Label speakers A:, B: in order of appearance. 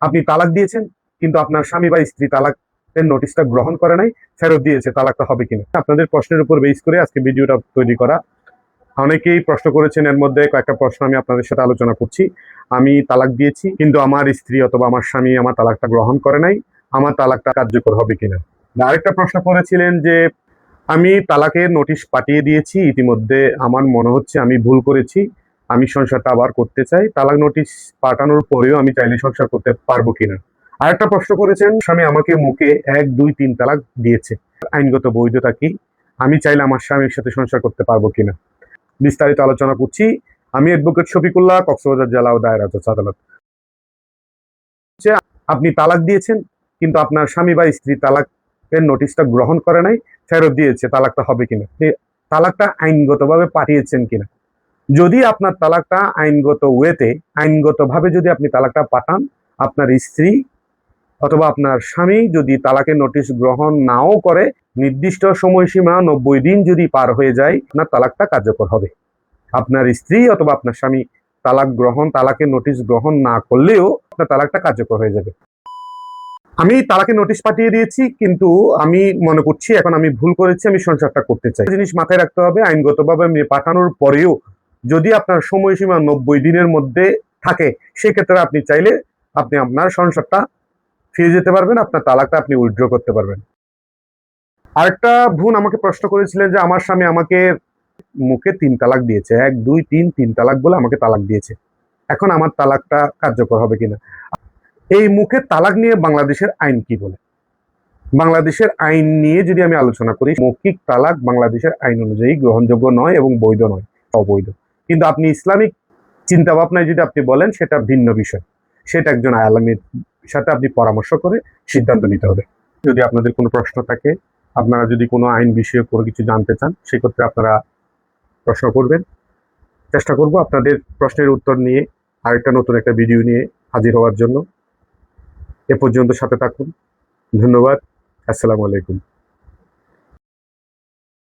A: আপনি তালাক দিয়েছেন কিন্তু আপনার স্বামী বা স্ত্রী তালাকের নোটিশটা গ্রহণ করে নাই, ফেরত দিয়েছে, তালাকটা হবে কিনা? আপনাদের প্রশ্নের উপর বেস করে আজকে ভিডিওটা তৈরি করা। অনেকেই প্রশ্ন করেছেন, এর মধ্যে কয়েকটা প্রশ্ন আমি আপনাদের সাথে আলোচনা করছি। আমি তালাক দিয়েছি কিন্তু আমার স্ত্রী অথবা আমার স্বামী আমার তালাকটা গ্রহণ করে নাই, আমার তালাকটা কার্যকর হবে কিনা। আরেকটা প্রশ্ন করেছিলেন যে আমি তালাকের নোটিশ পাঠিয়ে দিয়েছি, ইতিমধ্যে আমার মনে হচ্ছে আমি ভুল করেছি, আমি সংসারটা আবার করতে চাই, তালাক নোটিশ পাঠানোর পরেও আমি চাইলে সংসার করতে পারবো কিনা। আরেকটা প্রশ্ন করেছেন, স্বামী আমাকে মুখে 1 2 3 তালাক দিয়েছে, আইনগত বৈধতা কি, আমি চাইলে আমার স্বামীর সাথে সংসার করতে পারবো কিনা, বিস্তারিত আলোচনা করছি। আমি অ্যাডভোকেট শফিকুল্লাহ, কক্সবাজার জেলা ও দায়রা জজ আদালত। আপনি তালাক দিয়েছেন কিন্তু আপনার স্বামী বা স্ত্রী তালাকের নোটিশটা গ্রহণ করে নাই, ফেরত দিয়েছে, তালাকটা হবে কিনা, তালাকটা আইনগতভাবে পাঠিয়েছেন কিনা। যদি আপনার তালাকটা আইনগত ওয়েতে, আইনগতভাবে যদি আপনি তালাকটা পাঠান, আপনার স্ত্রী অথবা আপনার স্বামী যদি তালাকের নোটিশ গ্রহণ নাও করে, নির্দিষ্ট সময়সীমা 90 দিন যদি পার হয়ে যায়, আপনার তালাকটা কার্যকর হবে। আপনার স্ত্রী অথবা আপনার স্বামী তালাকের নোটিশ গ্রহণ না করলেও আপনার তালাকটা কার্যকর হয়ে যাবে। আমি তালাকের নোটিশ পাঠিয়ে দিয়েছি কিন্তু আমি মনে করছি এখন আমি ভুল করেছি, আমি সংসারটা করতে চাই। জিনিস মাথায় রাখতে হবে, আইনগতভাবে আমি পাঠানোর পরেও যদি আপনার সময়সীমা 90 দিনের মধ্যে থাকে, সেক্ষেত্রে আপনি চাইলে আপনি আপনার সংসারটা ফিরে যেতে পারবেন, আপনার তালাকটা আপনি উইথড্র করতে পারবেন। আরেকটা বোন আমাকে প্রশ্ন করেছিলেন যে আমার স্বামী আমাকে মুখে 3 তালাক দিয়েছে, 1 2 3 3 তালাক বলে আমাকে তালাক দিয়েছে, এখন আমার তালাকটা কার্যকর হবে কিনা। এই মুখে তালাক নিয়ে বাংলাদেশের আইন কি বলে? বাংলাদেশের আইন নিয়ে যদি আমি আলোচনা করি, মৌখিক তালাক বাংলাদেশের আইন অনুযায়ী গ্রহণযোগ্য নয় এবং বৈধ নয়, অবৈধ। কিন্তু আপনি ইসলামিক চিন্তা ভাবনায় যদি আপনি বলেন, সেটা ভিন্ন বিষয়, সেটা একজন আলেমের সাথে আপনি পরামর্শ করে সিদ্ধান্ত নিতে হবে। যদি আপনাদের কোনো প্রশ্ন থাকে, আপনারা যদি কোনো আইন বিষয়ে কোনো কিছু জানতে চান, সেক্ষেত্রে আপনারা প্রশ্ন করবেন। চেষ্টা করব আপনাদের প্রশ্নের উত্তর নিয়ে আরেকটা নতুন একটা ভিডিও নিয়ে হাজির হওয়ার জন্য। এ পর্যন্ত সাথে থাকুন। ধন্যবাদ। আসসালামু আলাইকুম।